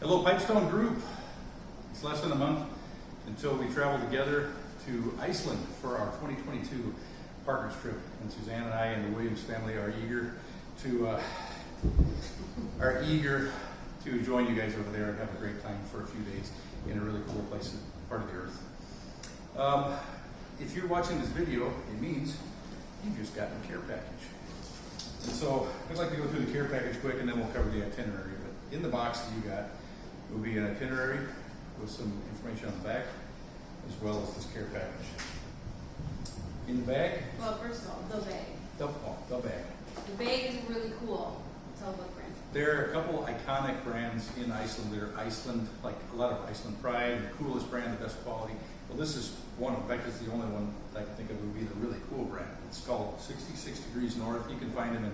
Hello, Pipestone Group. It's less than a month until we travel together to Iceland for our 2022 partners trip. And Suzanne and I and the Williams family are eager to join you guys over there and have a great time for a few days in a really cool place, part of the earth. If you're watching this video, it means you've just gotten a care package. And so I'd like to go through the care package quick and then we'll cover the itinerary. But in the box that you got will be an itinerary with some information on the back as well as this care package. In the bag? Well, first of all, the bag. The bag. The bag is really cool. Tell what brand. There are a couple iconic brands in Iceland that are Iceland, like a lot of Iceland Pride, the coolest brand, the best quality. Well, this is one of them. In fact, it's the only one that I can think of would be the really cool brand. It's called 66 Degrees North. You can find them in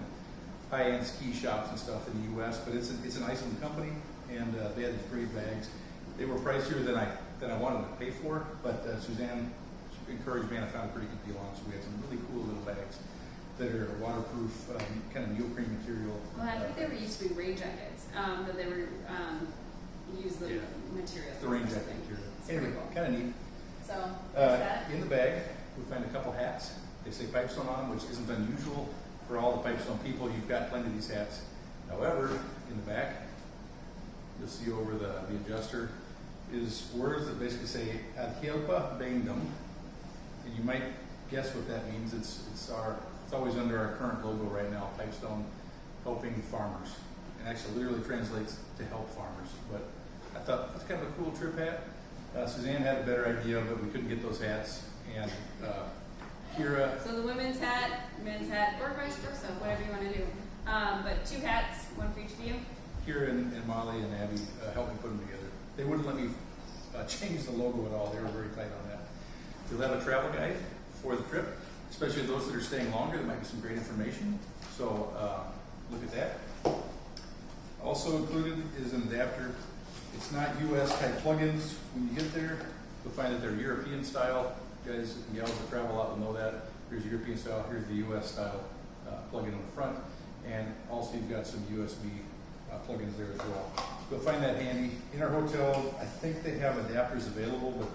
high-end ski shops and stuff in the U.S., but it's an Iceland company, and they had these great bags. They were pricier than I wanted to pay for, but Suzanne encouraged me, and I found a pretty good deal on it. So we had some really cool little bags that are waterproof, kind of neoprene material. Well, I think they were used to be rain jackets, that they were use the material. The rain jacket material. Anyway, cool. kind of neat. So, what's that? In the bag, we find a couple hats. They say Pipestone on them, which isn't unusual for all the Pipestone people. You've got plenty of these hats. However, in the back, you'll see over the adjuster is words that basically say "Ad hjälpa böndum," and you might guess what that means. It's always under our current logo right now, Pipestone helping farmers, and actually literally translates to help farmers. But I thought that's kind of a cool trip hat. Suzanne had a better idea, but we couldn't get those hats, and Kira. So the women's hat, men's hat, or vice versa, whatever you want to do. But 2 hats, one for each of you. Kira and Molly and Abby helped me put them together. They wouldn't let me change the logo at all. They were very tight on that. You'll have a travel guide for the trip, especially those that are staying longer. There might be some great information. So look at that. Also included is an adapter. It's not U.S. type plugins. When you get there, you'll find that they're European style. Guys and gals that travel a lot will know that. Here's European style. Here's the U.S. style plug-in on the front. And also you've got some USB plugins there as well. You'll find that handy. In our hotel, I think they have adapters available, but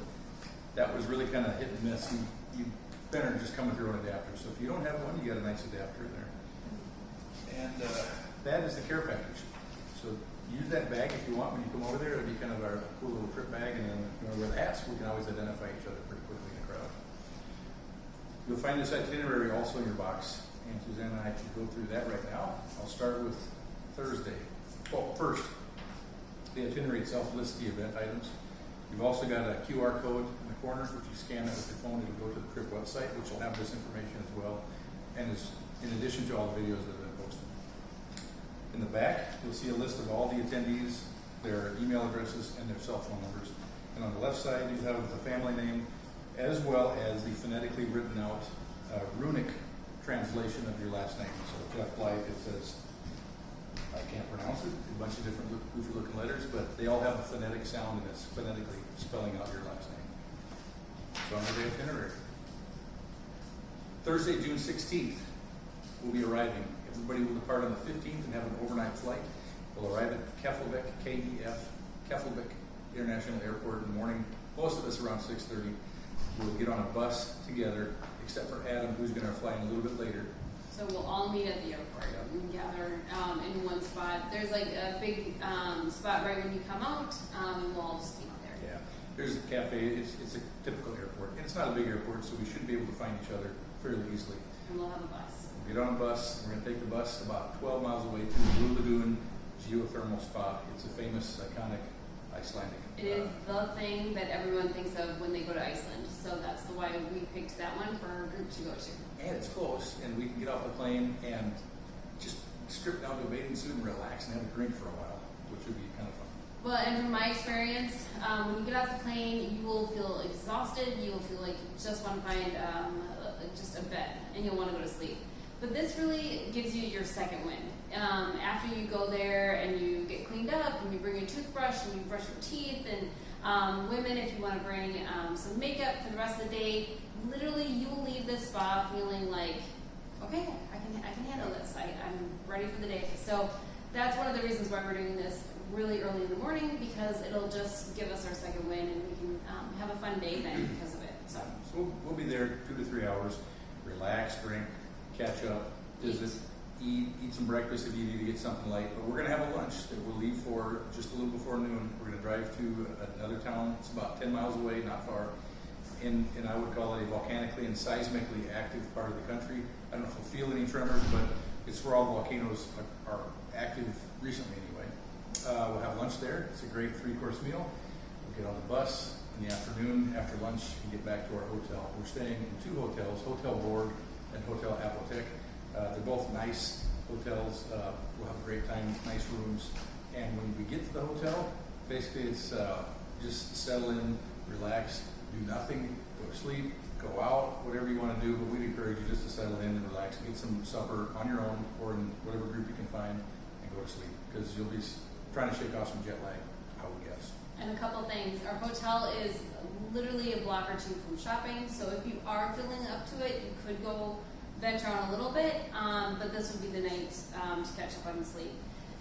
that was really kind of hit and miss. You better just come with your own adapter. So if you don't have one, you got a nice adapter in there. And that is the care package. So use that bag if you want when you come over there. It'll be kind of our cool little trip bag. And then if you want to wear the hats, we can always identify each other pretty quickly in the crowd. You'll find this itinerary also in your box. And Suzanne and I should go through that right now. I'll start with Thursday. Well, first, the itinerary itself lists the event items. You've also got a QR code in the corner, which you scan that with your phone, it'll go to the trip website, which will have this information as well, and is in addition to all the videos that have been posted. In the back, you'll see a list of all the attendees, their email addresses, and their cell phone numbers. And on the left side, you have the family name, as well as the phonetically written out runic translation of your last name. So Jeff Blythe, it says, I can't pronounce it, a bunch of different goofy looking letters, but they all have a phonetic sound and it's phonetically spelling out your last name. So on the itinerary. Thursday, June 16th, we'll be arriving. Everybody will depart on the 15th and have an overnight flight. We'll arrive at Keflavik, K-E-F, Keflavik International Airport in the morning. Most of us around 6:30. We'll get on a bus together, except for Adam, who's going to fly in a little bit later. So we'll all meet at the airport and gather in one spot. There's like a big spot right when you come out, and we'll all just meet there. Yeah, there's a cafe. It's a typical airport, and it's not a big airport, so we should be able to find each other fairly easily. And we'll have a bus. We'll get on a bus. We're going to take the bus about 12 miles away to the Blue Lagoon geothermal spa. It's a famous, iconic Icelandic. It is the thing that everyone thinks of when they go to Iceland. So that's why we picked that one for our group to go to. And it's close, and we can get off the plane and just strip down to a bathing suit and relax and have a drink for a while, which would be kind of fun. Well, and from my experience, when you get off the plane, you will feel exhausted. You will feel like you just want to find just a bed, and you'll want to go to sleep. But this really gives you your second wind. After you go there and you get cleaned up and you bring your toothbrush and you brush your teeth, and women, if you want to bring some makeup for the rest of the day, literally you will leave this spa feeling like, okay, I can handle this. I'm ready for the day. So that's one of the reasons why we're doing this really early in the morning because it'll just give us our second win and we can have a fun day then because of it. So So we'll be there 2 to 3 hours, relax, drink, catch up, visit, eat some breakfast if you need to get something light. But we're going to have a lunch that we'll leave for just a little before noon. We're going to drive to another town. It's about 10 miles away, not far. And I would call it a volcanically and seismically active part of the country. I don't know if we'll feel any tremors, but it's where all the volcanoes are active recently anyway. We'll have lunch there. It's a great 3-course meal. We'll get on the bus in the afternoon after lunch and get back to our hotel. We're staying in 2 hotels, Hotel Borg and Hotel Apotek. They're both nice hotels. We'll have a great time, nice rooms. And when we get to the hotel, basically it's just settle in, relax, do nothing, go to sleep, go out, whatever you want to do, but we'd encourage you just to settle in and relax, get some supper on your own or in whatever group you can find, and go to sleep, because you'll be trying to shake off some jet lag, I would guess. and a couple things. Our hotel is literally a block or 2 from shopping, so if you are feeling up to it, you could go venture on a little bit, but this would be the night to catch up on sleep.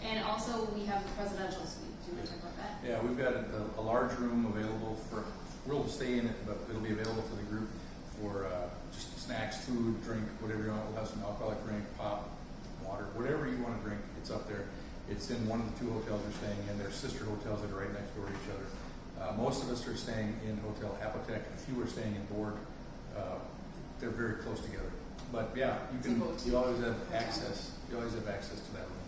And also, we have the presidential suite. Do you want to talk about that? Yeah, we've got a large room available for, we'll stay in it, but it'll be available for the group for just snacks, food, drink, whatever you want. We'll have some alcoholic drink, pop, water, whatever you want to drink, it's up there. It's in one of the 2 hotels we're staying in. They're sister hotels that are right next door to each other. Most of us are staying in Hotel Apotek. A few are staying in Borg. They're very close together. But yeah, you always have access. You always have access to that room.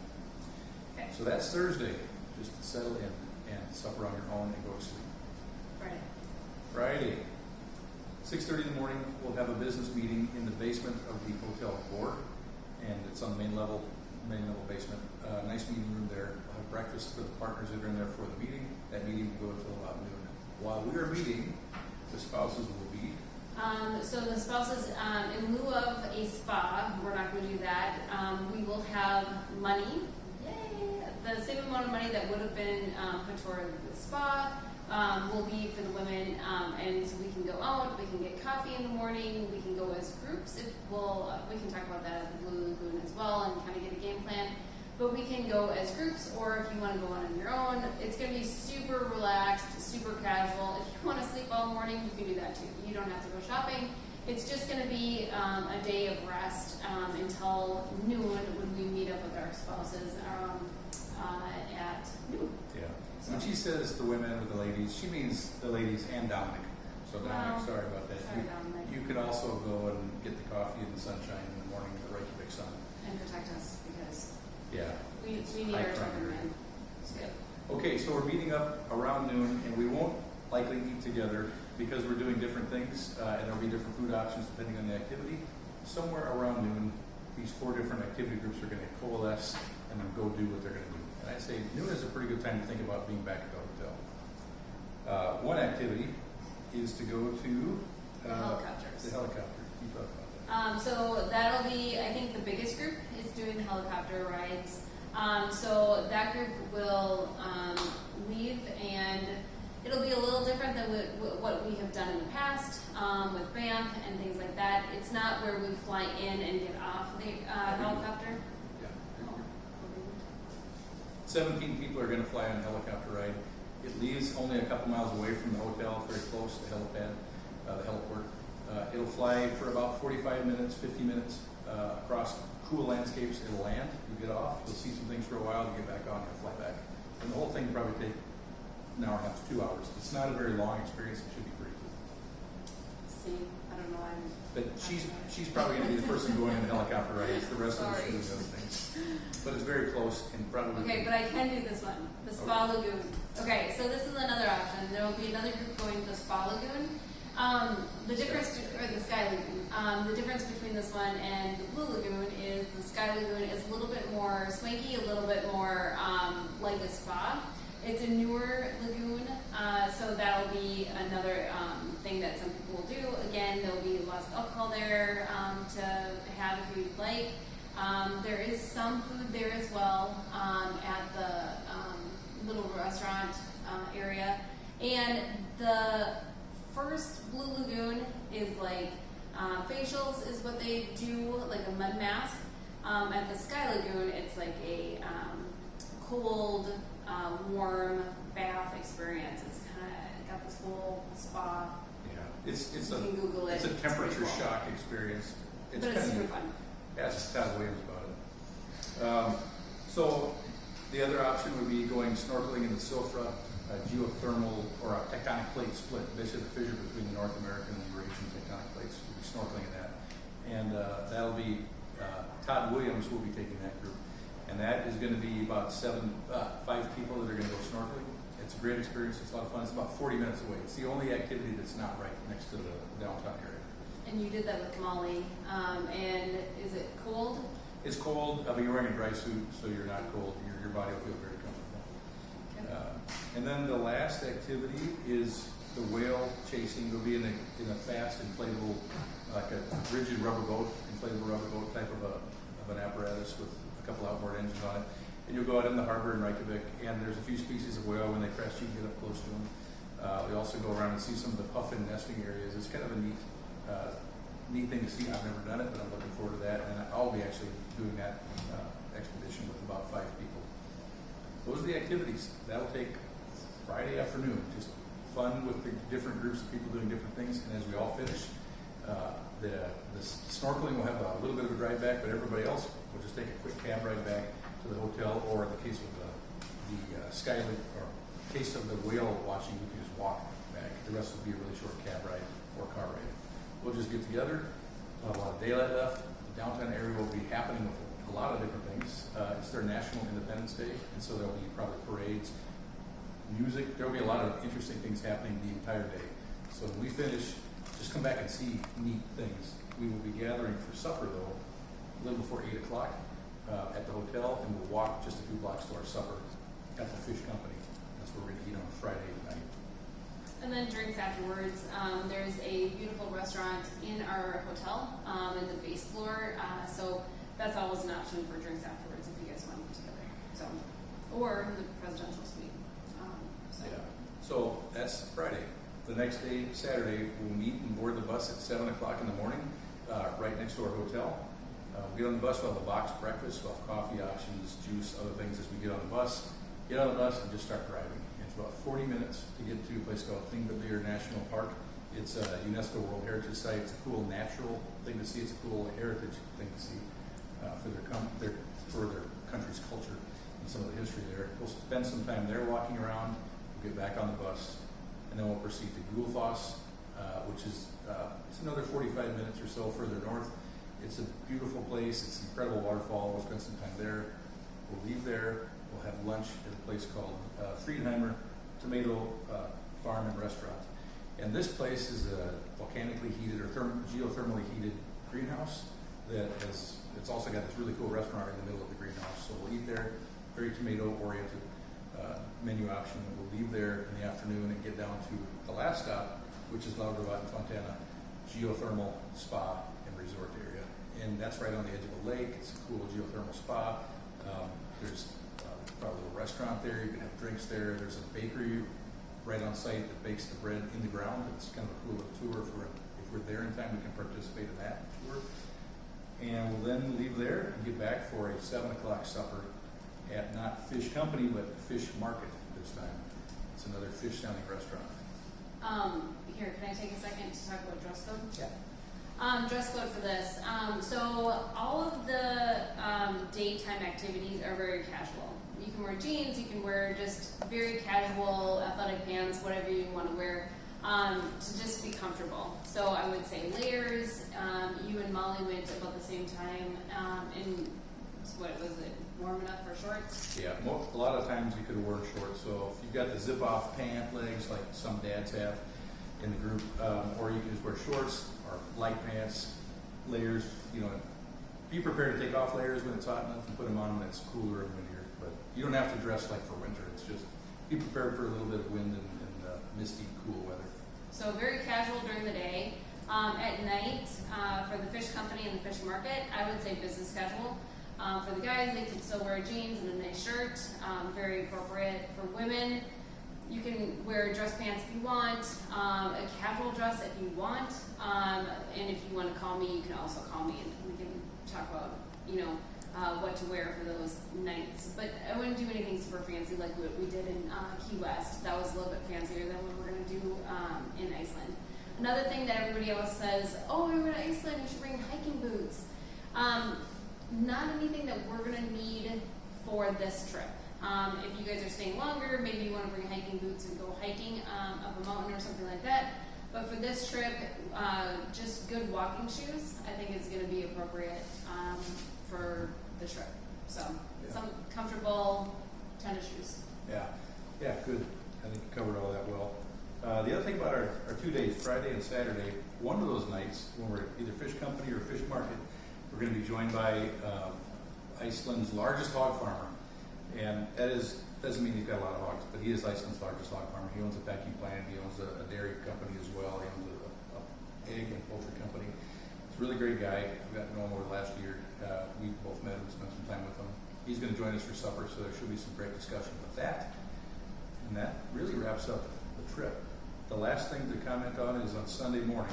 Okay. So that's Thursday. Just settle in and supper on your own and go to sleep. Friday, 6:30 in the morning, we'll have a business meeting in the basement of the Hotel Borg, and it's on the main level basement. Nice meeting room there. We'll have breakfast for the partners that are in there for the meeting. That meeting will go until about noon. While we are meeting, the spouses will be. So the spouses, in lieu of a spa, we're not going to do that. We will have money, yay, the same amount of money that would have been put toward the spa will be for the women, and so we can go out, we can get coffee in the morning, we can go as groups. We can talk about that at the Blue Lagoon as well and kind of get a game plan. But we can go as groups, or if you want to go on your own, it's going to be super relaxed, super casual. If you want to sleep all morning, you can do that too. You don't have to go shopping. It's just going to be a day of rest until noon when we meet up with our spouses at noon. Yeah. When she says the women or the ladies, she means the ladies and Dominic. So Dominic, sorry about that. Sorry, Dominic. You could also go and get the coffee in the sunshine in the morning with the Reykjavik sun. And protect us because Yeah. we it's need high our crime trucker area. men. It's good. Okay, so we're meeting up around noon, and we won't likely eat together because we're doing different things, and there'll be different food options depending on the activity. Somewhere around noon, these 4 different activity groups are going to coalesce and then go do what they're going to do. And I'd say noon is a pretty good time to think about being back at the hotel. One activity is to go to The helicopters. The helicopter. You talk about that. So that'll be, I think the biggest group is doing helicopter rides. So that group will leave, and it'll be a little different than what we have done in the past with Banff and things like that. It's not where we fly in and get off the helicopter. Yeah. Oh. 17 people are going to fly on a helicopter ride. It leaves only a couple miles away from the hotel, very close to the helipad, the heliport. It'll fly for about 45 minutes, 50 minutes across cool landscapes. It'll land, you get off, you'll see some things for a while, you get back on, and fly back. And the whole thing will probably take an hour and a half to 2 hours. It's not a very long experience. It should be pretty cool. See, I don't know. But she's probably going to be the person going in the helicopter ride. It's the rest of us doing those things. But it's very close and probably. Okay, but I can do this one, the Spa Lagoon. Okay, so this is another option. There will be another group going to the Spa Lagoon. The difference, or the Sky Lagoon. The difference between this one and the Blue Lagoon is the Sky Lagoon is a little bit more swanky, a little bit more like a spa. It's a newer lagoon, so that'll be another thing that some people will do. Again, there'll be lots of alcohol there to have if you'd like. There is some food there as well at the little restaurant area. And the first Blue Lagoon is like facials is what they do, like a mud mask. At the Sky Lagoon, it's like a cold warm bath experience. It's kind of got this whole spa. Yeah, it's You can Google it. It's a It's temperature pretty cool. shock experience. But it's super fun. Ask Todd Williams about it. So the other option would be going snorkeling in the Silfra, geothermal or a tectonic plate split, basically the fissure between the North American and the Eurasian tectonic plates. We'll be snorkeling in that. And that'll be, Todd Williams will be taking that group. And that is going to be about 5 people that are going to go snorkeling. It's a great experience. It's a lot of fun. It's about 40 minutes away. It's the only activity that's not right next to the downtown area. And you did that with Molly. And is it cold? It's cold, but you're wearing a dry suit, so you're not cold. Your body will feel very comfortable. Okay. And then the last activity is the whale chasing. It'll be in a fast inflatable, like a rigid rubber boat, inflatable rubber boat type of an apparatus with a couple outboard engines on it. And you'll go out in the harbor in Reykjavik, and there's a few species of whale. When they crest, you can get up close to them. We also go around and see some of the puffin nesting areas. It's kind of a neat thing to see. I've never done it, but I'm looking forward to that. And I'll be actually doing that expedition with about 5 people. Those are the activities. That'll take Friday afternoon. Just fun with the different groups of people doing different things. And as we all finish, the snorkeling will have a little bit of a drive back, but everybody else will just take a quick cab ride back to the hotel, or in the case of the Skylink, or case of the whale watching, you can just walk back. The rest will be a really short cab ride or car ride. We'll just get together. A lot of daylight left. The downtown area will be happening with a lot of different things. It's their National Independence Day, and so there'll be probably parades, music. There'll be a lot of interesting things happening the entire day. So when we finish, just come back and see neat things. We will be gathering for supper, though, a little before 8 o'clock at the hotel, and we'll walk just a few blocks to our supper at the Fish Company. That's where we're going to eat on Friday night. And then drinks afterwards. There's a beautiful restaurant in our hotel in the base floor. So that's always an option for drinks afterwards if you guys want to get together. So, or the presidential suite. Yeah. So that's Friday. The next day, Saturday, we'll meet and board the bus at 7 o'clock in the morning, right next to our hotel. Get on the bus, we'll have a boxed breakfast, we'll have coffee options, juice, other things as we get on the bus. Get on the bus and just start driving. It's about 40 minutes to get to a place called Thingvellir National Park. It's a UNESCO World Heritage Site. It's a cool natural thing to see. It's a cool heritage thing to see for their country's culture and some of the history there. We'll spend some time there walking around. We'll get back on the bus, and then we'll proceed to Gullfoss, which is it's another 45 minutes or so further north. It's a beautiful place. It's an incredible waterfall. We'll spend some time there. We'll leave there. We'll have lunch at a place called Friedenheimer Tomato Farm and Restaurant. And this place is a volcanically heated or geothermally heated greenhouse that it's also got this really cool restaurant in the middle of the greenhouse. So we'll eat there, very tomato-oriented menu option. And we'll leave there in the afternoon and get down to the last stop, which is Lautervatten Fontana Geothermal Spa and Resort area. And that's right on the edge of a lake. It's a cool geothermal spa. There's probably a restaurant there. You can have drinks there. There's a bakery right on site that bakes the bread in the ground. It's kind of a cool little tour. If we're there in time, we can participate in that tour. And we'll then leave there and get back for a 7 o'clock supper at not Fish Company, but Fish Market this time. It's another fish sounding restaurant. Here, can I take a second to talk about dress code? Yeah. Dress code for this. So all of the daytime activities are very casual. You can wear jeans, you can wear just very casual athletic pants, whatever you want to wear, to just be comfortable. So I would say layers. You and Molly went about the same time, and what was it, warm enough for shorts? Yeah, a lot of times you could wear shorts. So if you've got the zip-off pant legs like some dads have in the group, or you can just wear shorts or light pants, layers. Be prepared to take off layers when it's hot enough and put them on when it's cooler and windier. But you don't have to dress like for winter. It's just be prepared for a little bit of wind and misty, cool weather. So very casual during the day. At night, for the Fish Company and the Fish Market, I would say business casual. For the guys, they can still wear jeans and a nice shirt, very appropriate. For women, you can wear dress pants if you want, a casual dress if you want, and if you want to call me, you can also call me and we can talk about, what to wear for those nights. But I wouldn't do anything super fancy like what we did in Key West. That was a little bit fancier than what we're going to do in Iceland. Another thing that everybody else says, oh, we're going to Iceland, you should bring hiking boots. Not anything that we're going to need for this trip. If you guys are staying longer, maybe you want to bring hiking boots and go hiking up a mountain or something like that. But for this trip, just good walking shoes, I think is going to be appropriate for the trip. So, some comfortable tennis shoes. Yeah, good. I think you covered all that well. The other thing about our 2 days, Friday and Saturday, one of those nights when we're at either Fish Company or Fish Market, we're going to be joined by Iceland's largest hog farmer. And that doesn't mean he's got a lot of hogs, but he is Iceland's largest hog farmer. He owns a packing plant, he owns a dairy company as well, he owns a egg and poultry company. He's a really great guy. I've gotten to know him over the last year. We both met him, spent some time with him. He's going to join us for supper, so there should be some great discussion with that. And that really wraps up the trip. The last thing to comment on is on Sunday morning.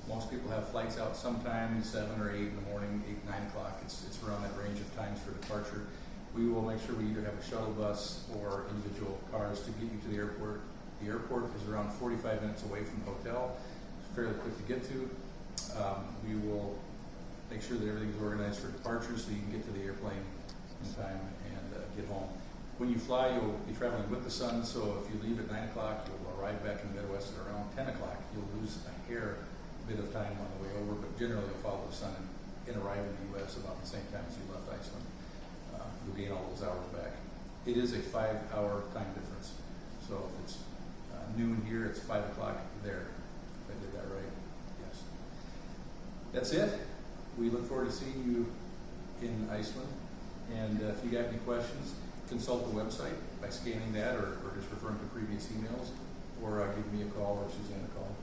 Most people have flights out sometime 7 or 8 in the morning, 8, 9 o'clock. It's around that range of times for departure. We will make sure we either have a shuttle bus or individual cars to get you to the airport. The airport is around 45 minutes away from the hotel. It's fairly quick to get to. We will make sure that everything is organized for departure so you can get to the airplane in time and get home. When you fly, you'll be traveling with the sun, so if you leave at 9 o'clock, you'll arrive back in the Midwest at around 10 o'clock. You'll lose a bit of time on the way over, but generally you'll follow the sun and arrive in the U.S. about the same time as you left Iceland. You'll gain all those hours back. It is a 5-hour time difference, so if it's noon here, it's 5 o'clock there. If I did that right, yes. That's it. We look forward to seeing you in Iceland, and if you got any questions, consult the website by scanning that or just referring to previous emails, or give me a call or Suzanne a call.